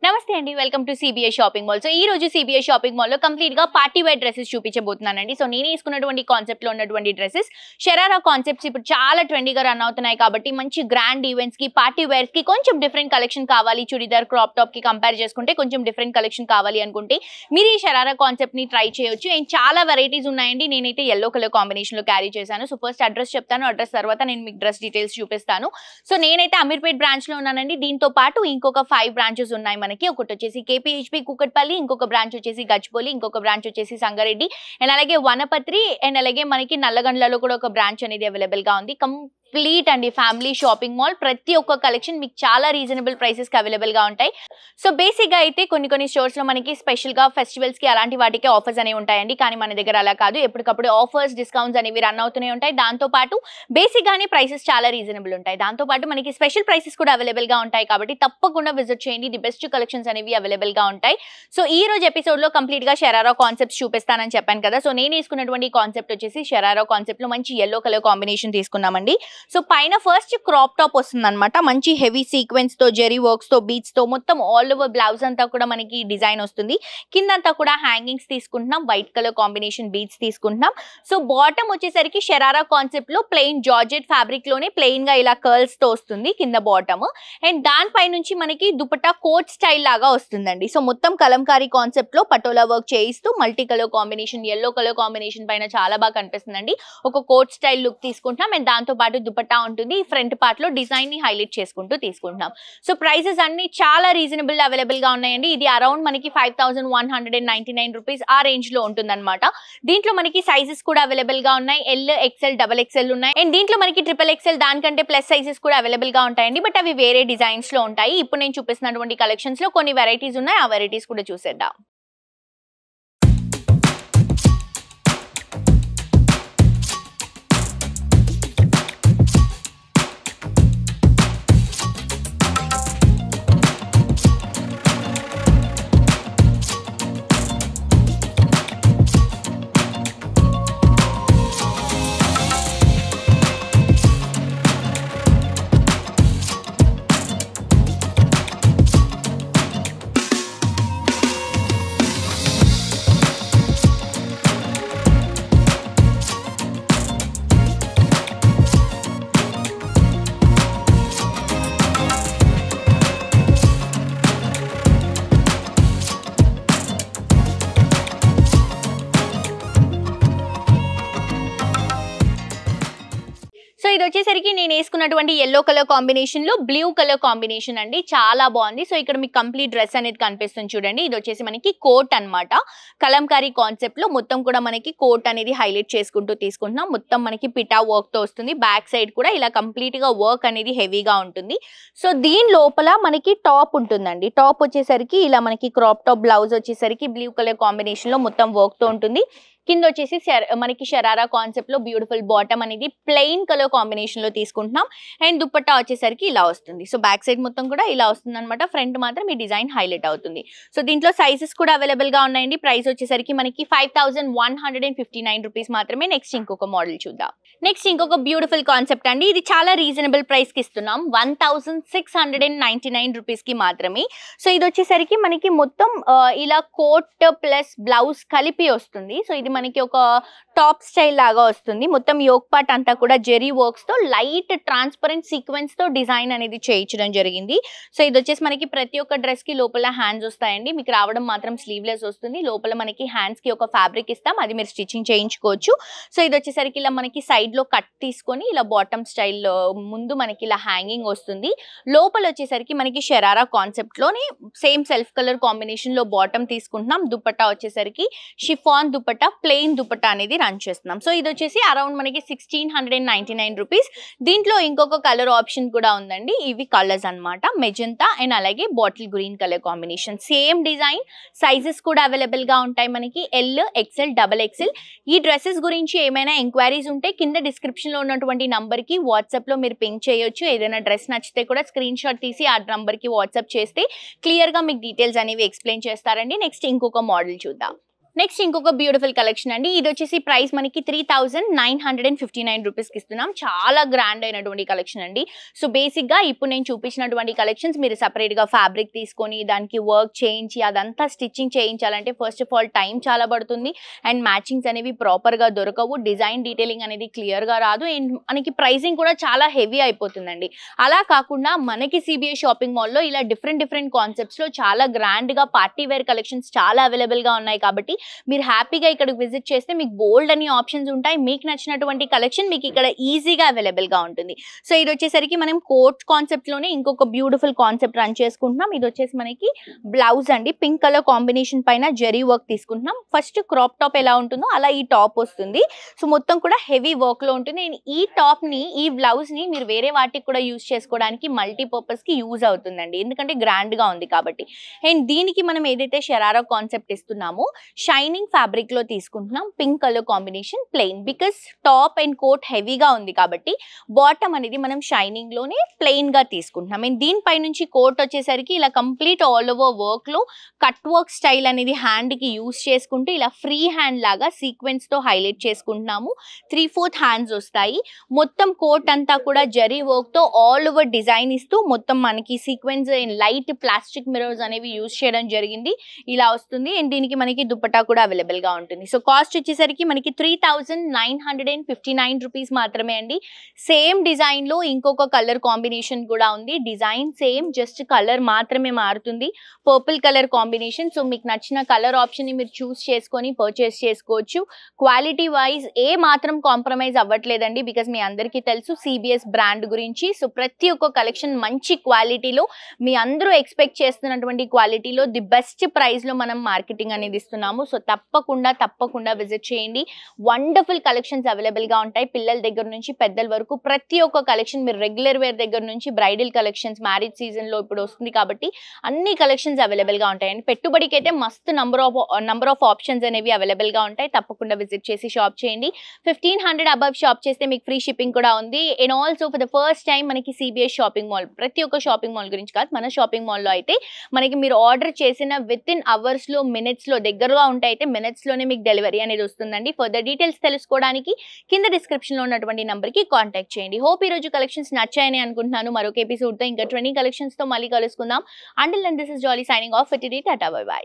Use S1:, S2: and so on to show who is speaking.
S1: నమస్తే అండి, welcome to CBI shopping mall. So ఈ రోజు సిబిఐ షాపింగ్ మాల్ లో కంప్లీట్ గా పార్టీ వేర్ డ్రెస్సెస్ చూపించబోతున్నానండి. సో నేను వేసుకున్నటువంటి కాన్సెప్ట్ లో ఉన్నటువంటి డ్రెస్సెస్ షరారా కాన్సెప్ట్స్ ఇప్పుడు చాలా ట్రెండీగా రన్ అవుతున్నాయి కాబట్టి మంచి గ్రాండ్ ఈవెంట్స్ కి, పార్టీ వేర్స్ కి కొంచెం డిఫరెంట్ కలెక్షన్ కావాలి, చుడిదార్ క్రాప్ టాప్ కి కంపేర్ చేసుకుంటే కొంచెం డిఫరెంట్ కలెక్షన్ కావాలి అనుకుంటే మీరు ఈ షరారా కాన్సెప్ట్ ని ట్రై చేయొచ్చు. అండ్ చాలా వెరైటీస్ ఉన్నాయండి. నేనైతే yellow కలర్ కాంబినేషన్ లో క్యారీ చేశాను. సో ఫస్ట్ అడ్రస్ చెప్తాను, అడ్రస్ తర్వాత నేను మీకు డ్రెస్ డీటెయిల్స్ చూపిస్తాను. సో నేనైతే అమీర్పేట్ బ్రాంచ్ లో ఉన్నానండి. దీంతో పాటు ఇంకొక 5 బ్రాంచెస్ ఉన్నాయి మనకి. ఒకటి వచ్చేసి కేపీహెచ్పి కూకట్పల్లి, ఇంకొక బ్రాంచ్ వచ్చేసి గచ్చిబౌలి, ఇంకొక బ్రాంచ్ వచ్చేసి సంగారెడ్డి, అండ్ అలాగే వనపత్రి, అండ్ అలాగే మనకి నల్లగండ్లలో కూడా ఒక బ్రాంచ్ అనేది అవైలబుల్ గా ఉంది. కంప్లీట్ అండి ఫ్యామిలీ షాపింగ్ మాల్. ప్రతి ఒక్క కలెక్షన్ మీకు చాలా రీజనబుల్ ప్రైసెస్ కి అవైలబుల్ గా ఉంటాయి. సో బేసిక్ గా అయితే కొన్ని స్టోర్స్ లో మనకి స్పెషల్ గా ఫెస్టివల్స్ కి అలాంటి వాటికి ఆఫర్స్ అనేవి ఉంటాయండి. కానీ మన దగ్గర అలా కాదు, ఎప్పటికప్పుడు ఆఫర్స్, డిస్కౌంట్స్ అనేవి రన్ అవుతూనే ఉంటాయి. దాంతో పాటు బేసిక్ గానే ప్రైసెస్ చాలా రీజనబుల్ ఉంటాయి. దాంతో పాటు మనకి స్పెషల్ ప్రైసెస్ కూడా అవైలబుల్ గా ఉంటాయి కాబట్టి తప్పకుండా విజిట్ చేయండి. ది బెస్ట్ కలెక్షన్స్ అనేవి అవైలబుల్ గా ఉంటాయి. సో ఈ రోజు ఎపిసోడ్ లో కంప్లీట్ గా షరారా కాన్సెప్ట్స్ చూపిస్తానని చెప్పాను కదా. సో నేను తీసుకున్నటువంటి కాన్సెప్ట్ వచ్చేసి షరారా కాన్సెప్ట్ లో మంచి yellow కలర్ కాంబినేషన్ తీసుకున్నామండి. సో పైన ఫస్ట్ క్రాప్ టాప్ వస్తుంది అనమాట. మంచి హెవీ సీక్వెన్స్ తో, జెరీ వర్క్స్ తో, బీట్స్ తో మొత్తం ఆల్ ఓవర్ బ్లౌజ్ అంతా కూడా మనకి డిజైన్ వస్తుంది. కిందంతా కూడా హ్యాంగింగ్స్ తీసుకుంటున్నాం, వైట్ కలర్ కాంబినేషన్ బీట్స్ తీసుకుంటున్నాం. సో బాటమ్ వచ్చేసరికి షరారా కాన్సెప్ట్ లో ప్లెయిన్ జార్జెట్ ఫ్యాబ్రిక్ లోనే ప్లెయిన్ గా ఇలా కర్ల్స్ తో వస్తుంది కింద బాటమ్. అండ్ దానిపై నుంచి మనకి దుపట్టా కోట్ స్టైల్ లాగా వస్తుందండి. సో మొత్తం కలంకారీ కాన్సెప్ట్ లో పటోలా వర్క్ చేయిస్తూ multi colour combination, yellow colour combination పైన చాలా బాగా కనిపిస్తుందండి. ఒక కోట్ స్టైల్ లుక్ తీసుకుంటున్నాం. అండ్ దాంతో పాటు దుపట్టా ఉంటుంది. ఫ్రంట్ పార్ట్ లో డిజైన్ ని హైలైట్ చేసుకుంటూ తీసుకుంటున్నాం. సో ప్రైసెస్ అన్ని చాలా రీజనబుల్ అవైలబుల్ గా ఉన్నాయండి. ఇది అరౌండ్ మనకి 5199 రూపీస్ ఆ రేంజ్ లో ఉంటుందన్నమాట. దీంట్లో మనకి సైజెస్ కూడా అవైలబుల్ గా ఉన్నాయి. ఎల్, ఎక్స్ఎల్, డబల్ ఎక్స్ఎల్ ఉన్నాయి. అండ్ దీంట్లో మనకి ట్రిపుల్ ఎక్స్ఎల్ దానికంటే ప్లస్ సైజెస్ కూడా అవైలబుల్ గా ఉంటాయండి. బట్ అవి వేరే డిజైన్స్ లో ఉంటాయి. ఇప్పుడు నేను చూపిస్తున్నటువంటి కలెక్షన్స్ లో కొన్ని వెరైటీస్ ఉన్నాయి. ఆ వెరైటీస్ కూడా చూసేద్దాం. సో ఇది వచ్చేసరికి నేను వేసుకున్నటువంటి yellow కలర్ కాంబినేషన్ లో బ్లూ కలర్ కాంబినేషన్ అండి. చాలా బాగుంది. సో ఇక్కడ మీకు కంప్లీట్ డ్రెస్ అనేది కనిపిస్తుంది చూడండి. ఇది వచ్చేసి మనకి కోట్ అన్నమాట. కలంకారీ కాన్సెప్ట్ లో మొత్తం కూడా మనకి కోట్ అనేది హైలైట్ చేసుకుంటూ తీసుకుంటున్నాం. మొత్తం మనకి పిటా వర్క్ తో వస్తుంది. బ్యాక్ సైడ్ కూడా ఇలా కంప్లీట్ గా వర్క్ అనేది హెవీగా ఉంటుంది. సో దీని లోపల మనకి టాప్ ఉంటుందండి. టాప్ వచ్చేసరికి ఇలా మనకి క్రాప్ టాప్ బ్లౌజ్ వచ్చేసరికి బ్లూ కలర్ కాంబినేషన్ లో మొత్తం వర్క్ తో ఉంటుంది. కింద వచ్చేసి మనకి షరారా కాన్సెప్ట్ లో బ్యూటిఫుల్ బాటమ్ అనేది ప్లెయిన్ కలర్ కాంబినేషన్ లో తీసుకుంటున్నాం. అండ్ దుపట్టా వచ్చేసరికి ఇలా వస్తుంది. సో బ్యాక్ సైడ్ మొత్తం కూడా ఇలా వస్తుంది అనమాట. ఫ్రంట్ మాత్రం ఈ డిజైన్ హైలైట్ అవుతుంది. సో దీంట్లో సైజెస్ కూడా అవైలబుల్ గా ఉన్నాయండి. ప్రైస్ వచ్చేసరికి మనకి 5159 రూపీస్ మాత్రమే. నెక్స్ట్ ఇంకొక మోడల్ చూద్దాం. నెక్స్ట్ ఇంకొక బ్యూటిఫుల్ కాన్సెప్ట్ అండి. ఇది చాలా రీజనబుల్ ప్రైస్ కి ఇస్తున్నాం. 1699 రూపీస్ కి మాత్రమే. సో ఇది వచ్చేసరికి మనకి మొత్తం ఇలా కోట్ ప్లస్ బ్లౌజ్ కలిపి వస్తుంది. సో ఇది మనకి ఒక టాప్ స్టైల్ లాగా వస్తుంది. మొత్తం యోక్ పార్ట్ అంతా కూడా జెరీ వర్క్స్ తో లైట్ ట్రాన్స్పరెంట్ సీక్వెన్స్ తో డిజైన్ అనేది చేయించడం జరిగింది. సో ఇది వచ్చేసి మనకి ప్రతి ఒక్క డ్రెస్ కి లోపల హ్యాండ్స్ వస్తాయండి. మీకు రావడం మాత్రం స్లీవ్లెస్ వస్తుంది. లోపల మనకి హ్యాండ్స్ కి ఒక ఫ్యాబ్రిక్ ఇస్తాం, అది మీరు స్టిచ్చింగ్ చేయించుకోవచ్చు. సో ఇది వచ్చేసరికి ఇలా మనకి సైడ్ లో కట్ తీసుకొని ఇలా బాటమ్ స్టైల్ ముందు మనకి ఇలా హ్యాంగింగ్ వస్తుంది. లోపల వచ్చేసరికి మనకి షరారా కాన్సెప్ట్ లోని సేమ్ సెల్ఫ్ కలర్ కాంబినేషన్ లో బాటమ్ తీసుకుంటున్నాం. దుపట్టా వచ్చేసరికి షిఫాన్ దుపట్టా, ప్లెయిన్ దుపట్టా అనేది రన్ చేస్తున్నాం. సో ఇది వచ్చేసి అరౌండ్ మనకి 1699 రూపీస్. దీంట్లో ఇంకొక కలర్ ఆప్షన్ కూడా ఉందండి. ఇవి కలర్స్ అన్నమాట, మెజంతా అండ్ అలాగే bottle green colour combination. Same design, sizes కూడా అవైలబుల్ గా ఉంటాయి మనకి. L, XL, double XL. ఈ డ్రెస్సెస్ గురించి ఏమైనా ఎంక్వైరీస్ ఉంటే కింద డిస్క్రిప్షన్ లో ఉన్నటువంటి నంబర్ కి వాట్సాప్ లో మీరు పింక్ చేయొచ్చు. ఏదైనా డ్రెస్ నచ్చితే కూడా స్క్రీన్ షాట్ తీసి ఆ నంబర్ కి వాట్సాప్ చేస్తే క్లియర్ గా మీకు డీటెయిల్స్ అనేవి ఎక్స్ప్లెయిన్ చేస్తారండి. నెక్స్ట్ ఇంకొక మోడల్ చూద్దాం. నెక్స్ట్ ఇంకొక బ్యూటిఫుల్ కలెక్షన్ అండి. ఇది వచ్చేసి ప్రైస్ మనకి 3959 రూపీస్కి ఇస్తున్నాం. చాలా గ్రాండ్ అయినటువంటి కలెక్షన్ అండి. సో బేసిక్ గా ఇప్పుడు నేను చూపించినటువంటి కలెక్షన్స్ మీరు సపరేట్ గా ఫ్యాబ్రిక్ తీసుకొని దానికి వర్క్ చేయించి అదంతా స్టిచ్చింగ్ చేయించాలంటే ఫస్ట్ ఆఫ్ ఆల్ టైం చాలా పడుతుంది. అండ్ మ్యాచింగ్స్ అనేవి ప్రాపర్ గా దొరకవు. డిజైన్ డీటెయిలింగ్ అనేది క్లియర్ గా రాదు. అండ్ మనకి ప్రైసింగ్ కూడా చాలా హెవీ అయిపోతుందండి. అలా కాకుండా మనకి సిబిఐ షాపింగ్ మాల్లో ఇలా డిఫరెంట్ కాన్సెప్ట్స్ లో చాలా గ్రాండ్ గా పార్టీ వేర్ కలెక్షన్స్ చాలా అవైలబుల్ గా ఉన్నాయి. కాబట్టి మీరు హ్యాపీగా ఇక్కడికి విజిట్ చేస్తే మీకు బోల్డ్ అని ఆప్షన్స్ ఉంటాయి. మీకు నచ్చినటువంటి కలెక్షన్ మీకు ఇక్కడ ఈజీగా అవైలబుల్ గా ఉంటుంది. సో ఇది వచ్చేసరికి మనం కోట్ కాన్సెప్ట్ లోనే ఇంకొక బ్యూటిఫుల్ కాన్సెప్ట్ రన్ చేసుకుంటున్నాం. ఇది వచ్చేసి మనకి బ్లౌజ్ అండి. పింక్ కలర్ కాంబినేషన్ పైన జెరీ వర్క్ తీసుకుంటున్నాం. ఫస్ట్ క్రాప్ టాప్ ఎలా ఉంటుందో అలా ఈ టాప్ వస్తుంది. సో మొత్తం కూడా హెవీ వర్క్ లో ఉంటుంది. ఈ టాప్ ని ఈ బ్లౌజ్ ని మీరు వేరే వాటికి కూడా యూజ్ చేసుకోవడానికి మల్టీపర్పస్ కి యూజ్ అవుతుందండి. ఎందుకంటే గ్రాండ్ గా ఉంది కాబట్టి. అండ్ దీనికి మనం ఏదైతే షరారా కాన్సెప్ట్ ఇస్తున్నామో షైనింగ్ ఫ్యాబ్రిక్ లో తీసుకుంటున్నాం. Pink colour combination plain, because top and coat హెవీగా ఉంది కాబట్టి బాటమ్ అనేది మనం షైనింగ్ లోనే ప్లెయిన్ గా తీసుకుంటున్నాం. అండ్ దీనిపై నుంచి కోట్ వచ్చేసరికి ఇలా కంప్లీట్ ఆల్ ఓవర్ వర్క్ లో కట్ వర్క్ స్టైల్ అనేది హ్యాండ్ కి యూస్ చేసుకుంటూ ఇలా ఫ్రీ హ్యాండ్ లాగా సీక్వెన్స్ తో హైలైట్ చేసుకుంటున్నాము. 3/4 హ్యాండ్స్ వస్తాయి. మొత్తం కోట్ అంతా కూడా జరీ వర్క్ తో ఆల్ ఓవర్ డిజైన్ ఇస్తూ మొత్తం మనకి సీక్వెన్స్ లైట్ ప్లాస్టిక్ మిరర్స్ అనేవి యూస్ చేయడం జరిగింది. ఇలా వస్తుంది. అండ్ దీనికి మనకి దుపట్టా కూడా అవైలబుల్ గా ఉంటుంది. సో కాస్ట్ వచ్చేసరికి మనకి 3959 రూపీస్ మాత్రమే అండి. సేమ్ డిజైన్ లో ఇంకొక కలర్ కాంబినేషన్ కూడా ఉంది. డిజైన్ సేమ్, జస్ట్ కలర్ మాత్రమే మారుతుంది. Purple colour combination. సో మీకు నచ్చిన కలర్ ఆప్షన్ ని మీరు చూస్ చేసుకొని పర్చేస్ చేసుకోవచ్చు. క్వాలిటీ వైజ్ ఏ మాత్రం కాంప్రమైజ్ అవ్వట్లేదండి. బికాస్ మీ అందరికీ తెలుసు సిబిఎస్ బ్రాండ్ గురించి. సో ప్రతి ఒక్క కలెక్షన్ మంచి క్వాలిటీలో, మీ అందరూ ఎక్స్పెక్ట్ చేస్తున్నటువంటి క్వాలిటీలో ది బెస్ట్ ప్రైస్ లో మనం మార్కెటింగ్ అనేది ఇస్తున్నాము. సో తప్పకుండా విజిట్ చేయండి. వండర్ఫుల్ కలెక్షన్స్ అవైలబుల్ గా ఉంటాయి. పిల్లల దగ్గర నుంచి పెద్దల వరకు ప్రతి ఒక్క కలెక్షన్ మీరు రెగ్యులర్ వేర్ దగ్గర నుంచి బ్రైడల్ కలెక్షన్స్, మ్యారేజ్ సీజన్ లో ఇప్పుడు వస్తుంది కాబట్టి అన్ని కలెక్షన్స్ అవైలబుల్ గా ఉంటాయి. అండ్ పెట్టుబడికి అయితే మస్తు నంబర్ ఆఫ్ ఆప్షన్స్ అనేవి అవైలబుల్ గా ఉంటాయి. తప్పకుండా విజిట్ చేసి షాప్ చేయండి. 1500 అబవ్ షాప్ చేస్తే మీకు ఫ్రీ షిప్పింగ్ కూడా ఉంది. And also for the first time మనకి సిబిఎస్ షాపింగ్ మాల్, ప్రతి ఒక్క షాపింగ్ మాల్ గురించి కాదు, మన షాపింగ్ మాల్ లో అయితే మనకి మీరు ఆర్డర్ చేసిన విత్ ఇన్ అవర్స్ లో, మినిట్స్ లో, దగ్గరగా ఉంటాయి అయితే మినిట్స్ లోనే మీకు డెలివరీ అనేది వస్తుందండి. ఫర్దర్ డీటెయిల్స్ తెలుసుకోవడానికి కింద డిస్క్రిప్షన్ లో ఉన్నటువంటి నంబర్ కి కాంటాక్ట్ చేయండి. హోప్ ఈ రోజు కలెక్షన్స్ నచ్చాయని అనుకుంటున్నాను. మరొక ఎపిసోడ్ తో ఇంకా 20 కలెక్షన్స్ తో మళ్ళీ కలుసుకుందాం. Until then this is Jolly signing off. Tata bye by.